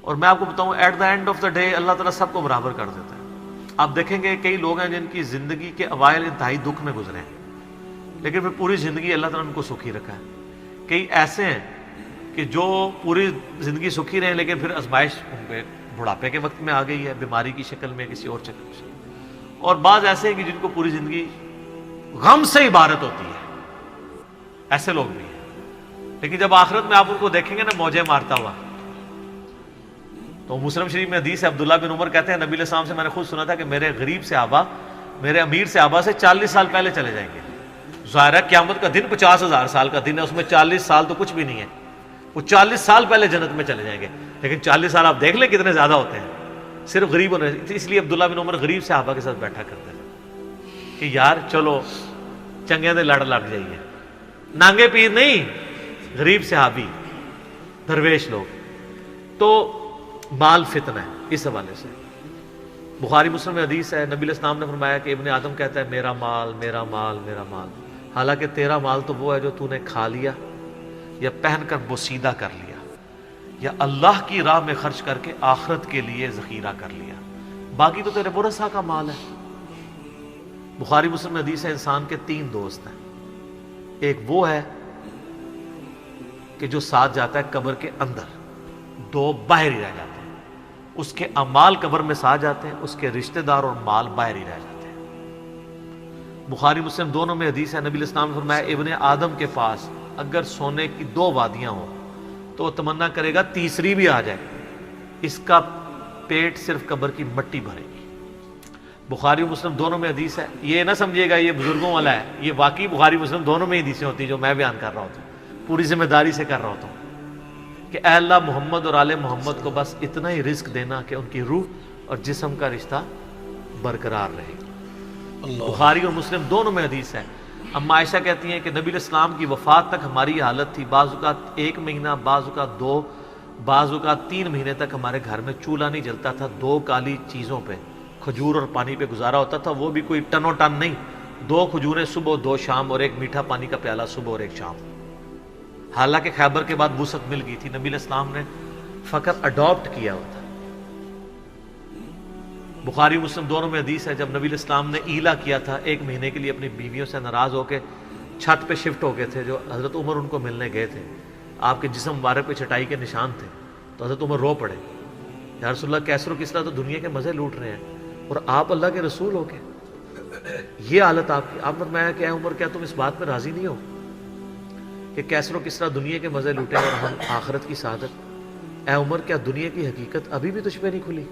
اور میں آپ کو بتاؤں at the end of the day اللہ تعالیٰ سب کو برابر کر دیتا ہے. آپ دیکھیں گے کئی لوگ ہیں جن کی زندگی کے اوائل انتہائی دکھ میں گزرے ہیں لیکن پھر پوری زندگی اللہ تعالیٰ نے ان کو سکھی رکھا ہے. کئی ایسے ہیں کہ جو پوری زندگی سکھی رہے ہیں لیکن پھر آزمائش ان پہ بڑھاپے کے وقت میں آ گئی ہے، بیماری کی شکل میں، کسی اور شکل میں. اور بعض ایسے ہیں کہ جن کو پوری زندگی غم سے عبارت ہوتی ہے، ایسے لوگ بھی ہیں. لیکن جب آخرت میں آپ ان کو دیکھیں گے نا موجیں مارتا ہوا، تو مسلم شریف میں حدیث ہے، عبداللہ بن عمر کہتے ہیں نبی علیہ السلام سے میں نے خود سنا تھا کہ میرے غریب صحابہ میرے امیر صحابہ سے 40 سال پہلے چلے جائیں گے. ظاہر ہے قیامت کا دن 50,000 سال کا دن ہے، اس میں 40 سال تو کچھ بھی نہیں ہے. وہ 40 سال پہلے جنت میں چلے جائیں گے. لیکن 40 سال آپ دیکھ لیں کتنے زیادہ ہوتے ہیں صرف غریب ہونے. اس لیے عبداللہ بن عمر غریب صحابہ کے ساتھ بیٹھا کرتے تھے کہ یار چلو چنگے دے لڑ لگ جائیے. نانگے پیر نہیں، غریب صحابی، درویش لوگ. تو مال فتنہ ہے اس حوالے سے. بخاری مسلم میں حدیث ہے، نبی علیہ السلام نے فرمایا کہ ابن آدم کہتا ہے میرا مال میرا مال میرا مال. حالانکہ تیرا مال تو وہ ہے جو تو نے کھا لیا یا پہن کر بوسیدہ کر لیا یا اللہ کی راہ میں خرچ کر کے آخرت کے لیے ذخیرہ کر لیا. باقی تو تیرے ورثہ کا مال ہے. بخاری مسلم میں حدیث ہے انسان کے 3 دوست ہیں. ایک وہ ہے کہ جو ساتھ جاتا ہے قبر کے اندر، 2 باہر ہی رہ جاتے ہیں. اس کے اعمال قبر میں ساتھ جاتے ہیں، اس کے رشتہ دار اور مال باہر ہی رہ جاتے ہیں. بخاری مسلم دونوں میں حدیث ہے، نبی علیہ السلام نے فرمایا ابن آدم کے پاس اگر سونے کی 2 وادیاں ہوں تو وہ تمنا کرے گا تیسری بھی آ جائے، اس کا پیٹ صرف قبر کی مٹی بھرے گی. بخاری مسلم دونوں میں حدیث ہے. یہ نہ سمجھیے گا یہ بزرگوں والا ہے، یہ واقعی بخاری مسلم دونوں میں حدیثیں ہوتی ہیں جو میں بیان کر رہا ہوتا ہوں، پوری ذمہ داری سے کر رہا ہوتا ہوں کہ اے اللہ محمد اور آل محمد کو بس اتنا ہی رزق دینا کہ ان کی روح اور جسم کا رشتہ برقرار رہے. بخاری اور مسلم دونوں میں حدیث ہے. اما عائشہ کہتی ہیں کہ نبی علیہ السلام کی وفات تک ہماری یہ حالت تھی، بعض اوقات 1 مہینہ، بعض اوقات 2، بعض اوقات 3 مہینے تک ہمارے گھر میں چولہا نہیں جلتا تھا. 2 کالی چیزوں پہ، کھجور اور پانی پہ گزارا ہوتا تھا. وہ بھی کوئی ٹنو ٹن نہیں، 2 کھجوریں صبح 2 شام اور 1 میٹھا پانی کا پیالہ صبح اور 1 شام. حالانکہ خیبر کے بعد وسعت مل گئی تھی، نبی علیہ السلام نے فقط اڈاپٹ کیا ہوتا. بخاری مسلم دونوں میں حدیث ہے جب نبی علیہ السلام نے ایلا کیا تھا 1 مہینے کے لیے اپنی بیویوں سے ناراض ہو کے چھت پہ شفٹ ہو گئے تھے، جو حضرت عمر ان کو ملنے گئے تھے. آپ کے جسم مبارک پہ چٹائی کے نشان تھے تو حضرت عمر رو پڑے، یا رسول اللہ کیسر و کسرا تو دنیا کے مزے لوٹ رہے ہیں اور آپ اللہ کے رسول ہو کے یہ حالت آپ کی. آپ نے فرمایا کہ اے عمر کیا تم اس بات پہ راضی نہیں ہو کہ کیسر و کسرا دنیا کے مزے لوٹے اور ہم آخرت کی سعادت؟ اے عمر کیا دنیا کی حقیقت ابھی بھی تجھ پہ نہیں کھلی؟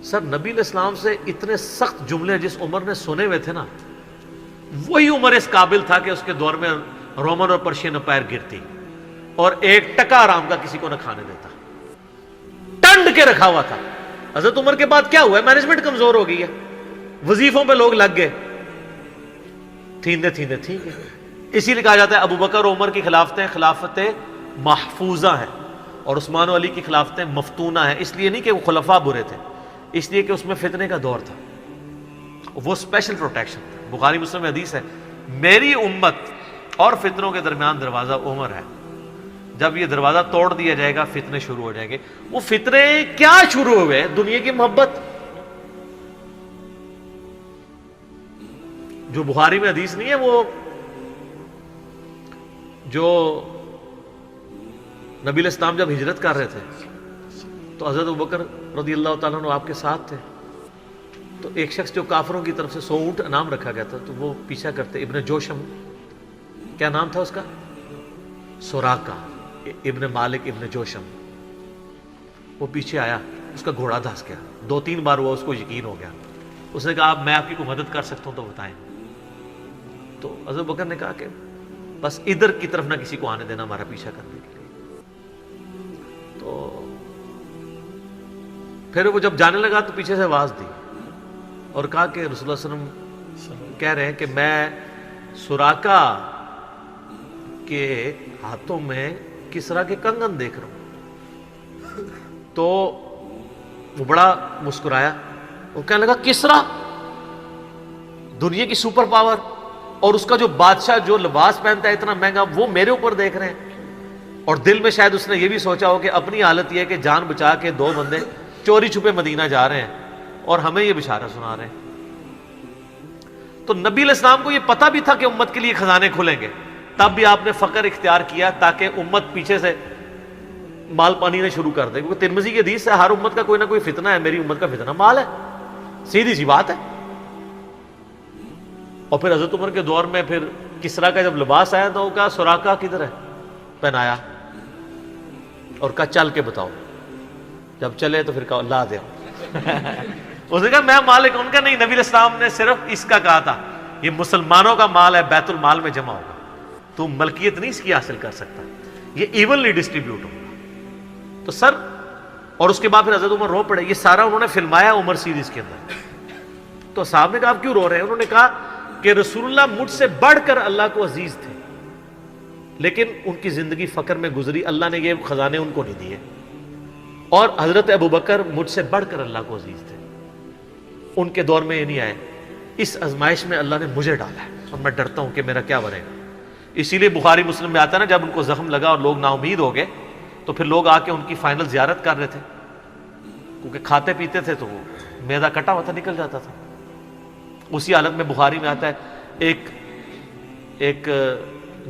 سر نبی علیہ السلام سے اتنے سخت جملے جس عمر نے سنے ہوئے تھے نا، وہی عمر اس قابل تھا کہ اس کے دور میں رومن اور پرشین امپائر گرتی اور 1 ٹکا آرام کا کسی کو نہ کھانے دیتا، ٹنڈ کے رکھا ہوا تھا. حضرت عمر کے بعد کیا ہوا ہے؟ مینجمنٹ کمزور ہو گئی ہے، وظیفوں پہ لوگ لگ گئے، تھیندے تھیندے ٹھیک ہے. اسی لیے کہا جاتا ہے ابو بکر اور عمر کی خلافتیں خلافتیں محفوظہ ہیں اور عثمان و علی کی خلافتیں مفتونہ ہیں. اس لیے نہیں کہ وہ خلفاء برے تھے، اس لیے کہ اس میں فتنے کا دور تھا، وہ اسپیشل پروٹیکشن تھا. بخاری مسلم میں حدیث ہے میری امت اور فتنوں کے درمیان دروازہ عمر ہے، جب یہ دروازہ توڑ دیا جائے گا فتنے شروع ہو جائیں گے. وہ فتنے کیا شروع ہوئے؟ دنیا کی محبت. جو بخاری میں حدیث نہیں ہے، وہ جو نبی علیہ السلام جب ہجرت کر رہے تھے تو حضرت ابوبکر رضی اللہ تعالیٰ عنہ آپ کے ساتھ تھے. تو ایک شخص جو کافروں کی طرف سے 100 اونٹ انعام رکھا گیا تھا تو وہ پیچھا کرتے، ابن جوشم، کیا نام تھا اس کا؟ سوراقہ ابن مالک ابن جوشم. وہ پیچھے آیا، اس کا گھوڑا دھس گیا، 2-3 بار ہوا، اس کو یقین ہو گیا. اس نے کہا میں آپ کی کوئی مدد کر سکتا ہوں تو بتائیں. تو حضرت بکر نے کہا کہ بس ادھر کی طرف نہ کسی کو آنے دینا ہمارا پیچھا کرنے کے لیے. تو پھر وہ جب جانے لگا تو پیچھے سے آواز دی اور کہا کہ رسول اللہ صلی اللہ علیہ وسلم کہہ رہے ہیں کہ میں سوراقہ کے ہاتھوں میں کسرا کے کنگن دیکھ رہا ہوں. تو وہ بڑا مسکرایا، وہ کہنے لگا کسرا دنیا کی سپر پاور اور اس کا جو بادشاہ جو لباس پہنتا ہے اتنا مہنگا، وہ میرے اوپر دیکھ رہے ہیں. اور دل میں شاید اس نے یہ بھی سوچا ہو کہ اپنی حالت یہ ہے کہ جان بچا کے 2 بندے چوری چھپے مدینہ جا رہے ہیں اور ہمیں یہ بشارت سنا رہے ہیں. تو نبی علیہ السلام کو یہ پتہ بھی تھا کہ امت کے لیے خزانے کھلیں گے, تب بھی آپ نے فقر اختیار کیا تاکہ امت پیچھے سے مال پانی نے شروع کر دے, کیونکہ ترمذی کی حدیث ہے ہر امت کا کوئی نہ کوئی فتنہ ہے, میری امت کا فتنہ مال ہے, سیدھی سی بات ہے. اور پھر حضرت عمر کے دور میں پھر کسرا کا جب لباس آیا تو کہا سراقہ کدھر ہے, پہنایا اور کہا چل کے بتاؤ, جب چلے تو پھر کہا لا دے. اس نے کہا میں مالک ان کا نہیں, نبی علیہ السلام نے صرف اس کا کہا تھا یہ مسلمانوں کا مال ہے, بیت المال میں جمع ہوگا, تو ملکیت نہیں اس کی حاصل کر سکتا, یہ ایونلی ڈسٹریبیوٹ ہوگا. تو سر, اور اس کے بعد پھر حضرت عمر رو پڑے, یہ سارا انہوں نے فلمایا عمر سیریز کے اندر. تو صاحب نے کہا آپ کیوں رو رہے ہیں؟ انہوں نے کہا کہ رسول اللہ مجھ سے بڑھ کر اللہ کو عزیز تھے, لیکن ان کی زندگی فقر میں گزری, اللہ نے یہ خزانے ان کو نہیں دیے. اور حضرت ابوبکر مجھ سے بڑھ کر اللہ کو عزیز تھے, ان کے دور میں یہ نہیں آئے. اس آزمائش میں اللہ نے مجھے ڈالا ہے اور میں ڈرتا ہوں کہ میرا کیا بنے گا. اسی لیے بخاری مسلم میں آتا ہے نا, جب ان کو زخم لگا اور لوگ نا امید ہو گئے تو پھر لوگ آ کے ان کی فائنل زیارت کر رہے تھے, کیونکہ کھاتے پیتے تھے تو وہ میدا کٹا ہوا تھا, نکل جاتا تھا. اسی حالت میں بخاری میں آتا ہے ایک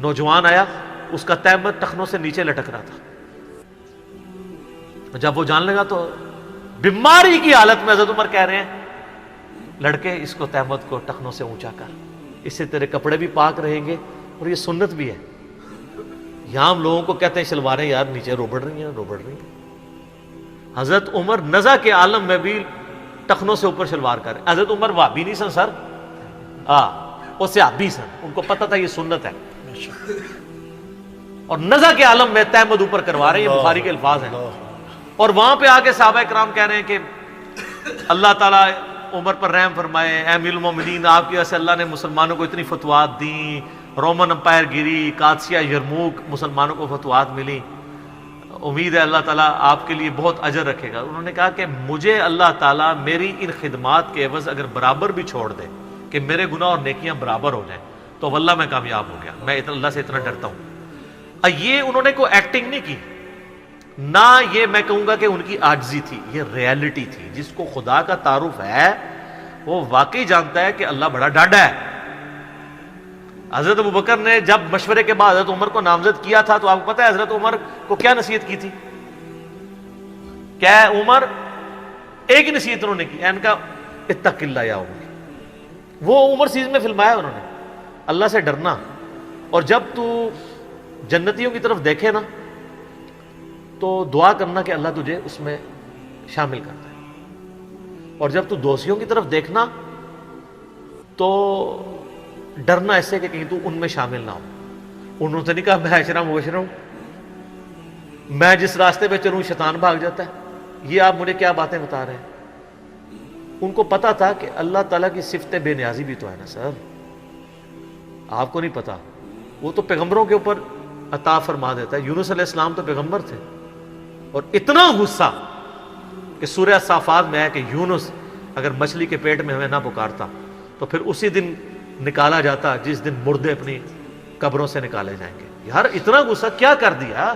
نوجوان آیا, اس کا تہمت ٹخنوں سے نیچے لٹک رہا تھا. جب وہ جان لگا تو بیماری کی حالت میں حضرت عمر کہہ رہے ہیں لڑکے اس کو تہمت کو ٹخنوں سے اونچا کر, اس سے تیرے کپڑے بھی پاک رہیں گے اور یہ سنت بھی ہے. یہاں ہم لوگوں کو کہتے ہیں شلواریں یار نیچے روبڑ رہی ہیں. حضرت عمر نزع کے عالم میں بھی ٹخنوں سے اوپر شلوار کر رہے. حضرت عمر وہابی نہیں سن سر, وہ صحابی سن, ان کو پتہ تھا یہ سنت ہے, اور نزع کے عالم میں تہمت اوپر کروا رہے ہیں. یہ بخاری کے الفاظ ہیں. اور وہاں پہ آگے صحابہ کرام کہہ رہے ہیں کہ اللہ تعالیٰ عمر پر رحم فرمائے, اے امیر المومنین آپ کی وجہ سے اللہ نے مسلمانوں کو اتنی فتوحات دیں, رومن امپائر گری, قادسیہ, یرموک, مسلمانوں کو فتوحات ملی, امید ہے اللہ تعالیٰ آپ کے لیے بہت اجر رکھے گا. انہوں نے کہا کہ مجھے اللہ تعالیٰ میری ان خدمات کے عوض اگر برابر بھی چھوڑ دے کہ میرے گناہ اور نیکیاں برابر ہو جائیں تو واللہ میں کامیاب ہو گیا, میں اللہ سے اتنا ڈرتا ہوں. یہ انہوں نے کوئی ایکٹنگ نہیں کی, نہ یہ میں کہوں گا کہ ان کی عاجزی تھی, یہ ریالٹی تھی. جس کو خدا کا تعارف ہے وہ واقعی جانتا ہے کہ اللہ بڑا ڈاڈا ہے. حضرت ابوبکر نے جب مشورے کے بعد حضرت عمر کو نامزد کیا تھا تو آپ کو پتہ ہے حضرت عمر کو کیا نصیحت کی تھی؟ کیا عمر ایک ہی نصیحت انہوں نے کی, ان کا اتق اللہ یا عمر. وہ عمر سیریز میں فلمایا انہوں نے, اللہ سے ڈرنا, اور جب تو جنتیوں کی طرف دیکھے نا تو دعا کرنا کہ اللہ تجھے اس میں شامل کرتا ہے, اور جب تو دوستیوں کی طرف دیکھنا تو ڈرنا ایسے کہ کہیں تو ان میں شامل نہ ہو. انہوں نے نہیں کہا میں عشرہ مبشرہ ہوں, میں جس راستے پہ چلوں شیطان بھاگ جاتا ہے, یہ آپ مجھے کیا باتیں بتا رہے ہیں. ان کو پتا تھا کہ اللہ تعالیٰ کی صفت بے نیازی بھی تو ہے نا سر, آپ کو نہیں پتا, وہ تو پیغمبروں کے اوپر عطا فرما دیتا ہے. یونس علیہ السلام تو پیغمبر تھے, اور اتنا غصہ کہ سورہ صافات میں ہے کہ یونس اگر مچھلی کے پیٹ میں ہمیں نہ پکارتا تو پھر اسی دن نکالا جاتا جس دن مردے اپنی قبروں سے نکالے جائیں گے. یار اتنا غصہ کیا کر دیا,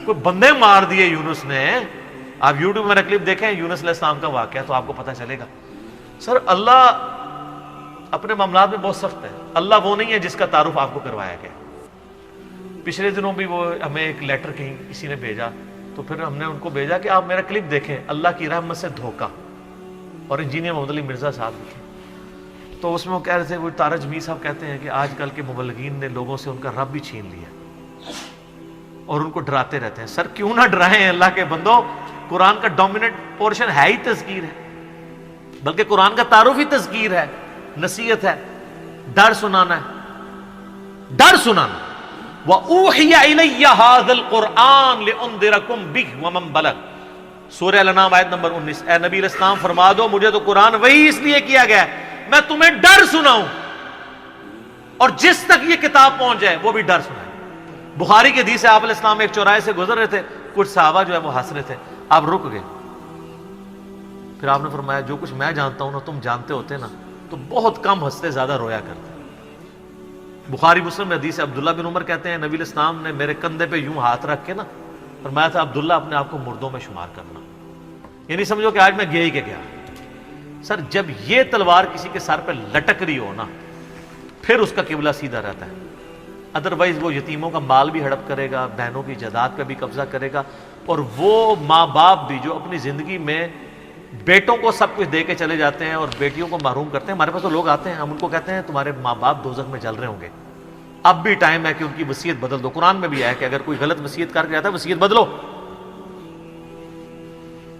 کوئی بندے مار دیے یونس نے. آپ یوٹیوب میں کلپ دیکھیں یونس علیہ السلام کا واقعہ تو آپ کو پتہ چلے گا. سر اللہ اپنے معاملات میں بہت سخت ہے. اللہ وہ نہیں ہے جس کا تعارف آپ کو کروایا گیا. پچھلے دنوں بھی وہ ہمیں ایک لیٹر کہیں کسی نے بھیجا, تو پھر ہم نے ان کو بھیجا کہ آپ میرا کلپ دیکھیں, اللہ کی رحمت سے دھوکہ, اور انجینئر محمد علی مرزا صاحب لکھے. تو اس میں وہ کہہ رہے تھے, وہ تارا جمیل صاحب کہتے ہیں کہ آج کل کے مبلغین نے لوگوں سے ان کا رب بھی چھین لیا اور ان کو ڈراتے رہتے ہیں. سر کیوں نہ ڈرائیں اللہ کے بندو, قرآن کا ڈومیننٹ پورشن ہے ہی تذکیر ہے, بلکہ قرآن کا تعارف ہی تذکیر ہے, نصیحت ہے, ڈر سنانا ہے, ڈر سنانا. وَأُوحِيَ إِلَيَّ هَذَا الْقُرْآنُ لِأُنذِرَكُمْ بِهِ وَمَنْ بَلَغَ. سورہ الانعام آیت نمبر 19. اے نبی علیہ السلام فرما دو مجھے تو قرآن وہی اس لیے کیا گیا ہے میں تمہیں ڈر سناؤں, اور جس تک یہ کتاب پہنچ جائے وہ بھی ڈر سنائے. بخاری کے حدیث ہے آپ علیہ السلام ایک چوراہے سے گزر رہے تھے, کچھ صحابہ جو ہے وہ ہنس رہے تھے, آپ رک گئے. پھر آپ نے فرمایا جو کچھ میں جانتا ہوں نا تم جانتے ہوتے نا تو بہت کم ہنستے زیادہ رویا کرتے. بخاری مسلم میں حدیث ہے، عبداللہ بن عمر کہتے ہیں نبی علیہ السلام نے میرے کندھے پہ یوں ہاتھ رکھ کے نا فرمایا تھا عبداللہ اپنے آپ کو مردوں میں شمار کرنا، یعنی سمجھو کہ آج میں گیا ہی کہ گیا۔ سر جب یہ تلوار کسی کے سر پہ لٹک رہی ہو نا پھر اس کا قبلہ سیدھا رہتا ہے، ادروائز وہ یتیموں کا مال بھی ہڑپ کرے گا، بہنوں کی جائیداد پہ بھی قبضہ کرے گا، اور وہ ماں باپ بھی جو اپنی زندگی میں بیٹوں کو سب کچھ دے کے چلے جاتے ہیں اور بیٹیوں کو محروم کرتے ہیں۔ ہمارے پاس تو لوگ آتے ہیں، ہم ان کو کہتے ہیں تمہارے ماں باپ دوزخ میں جل رہے ہوں گے، اب بھی ٹائم ہے کہ ان کی وصیت بدل دو۔ قرآن میں بھی ہے کہ اگر کوئی غلط وصیت کر کے آتا ہے وصیت بدلو،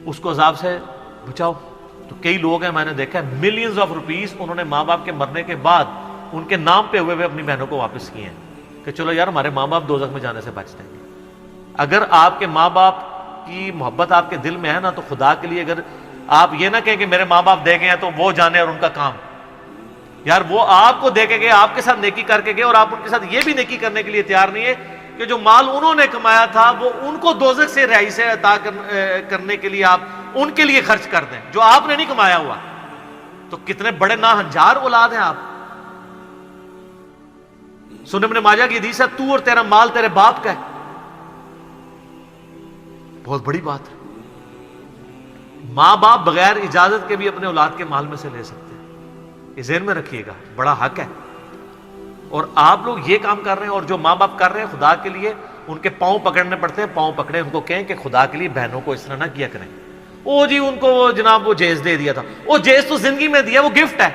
اس کو عذاب سے بچاؤ۔ تو کئی لوگ ہیں، میں نے دیکھا ہے ملینز آف روپیز انہوں نے ماں باپ کے مرنے کے بعد ان کے نام پہ ہوئے اپنی بہنوں کو واپس کیے ہیں کہ چلو یار ہمارے ماں باپ دوزخ میں جانے سے بچ جائیں گے۔ اگر آپ کے ماں باپ کی محبت آپ کے دل میں ہے نا تو خدا کے لیے اگر آپ یہ نہ کہیں کہ میرے ماں باپ دے گئے ہیں تو وہ جانے اور ان کا کام، یار وہ آپ کو دے کے گئے، آپ کے ساتھ نیکی کر کے گئے، اور آپ ان کے ساتھ یہ بھی نیکی کرنے کے لیے تیار نہیں ہے کہ جو مال انہوں نے کمایا تھا وہ ان کو دوزخ سے رہائی سے عطا کرنے کے لیے آپ ان کے لیے خرچ کر دیں جو آپ نے نہیں کمایا ہوا۔ تو کتنے بڑے ناہنجار اولاد ہیں آپ۔ سنن ابن ماجہ کی حدیث ہے تو اور تیرا مال تیرے باپ کا ہے، بہت بڑی بات ہے۔ ماں باپ بغیر اجازت کے بھی اپنے اولاد کے مال میں سے لے سکتے ہیں، یہ ذہن میں رکھیے گا، بڑا حق ہے۔ اور آپ لوگ یہ کام کر رہے ہیں، اور جو ماں باپ کر رہے ہیں خدا کے لیے ان کے پاؤں پکڑنے پڑتے ہیں، پاؤں پکڑے، ان کو کہیں کہ خدا کے لیے بہنوں کو اس طرح نہ کیا کریں۔ او جی ان کو جناب وہ جیز دے دیا تھا، وہ جیز تو زندگی میں دیا، وہ گفٹ ہے،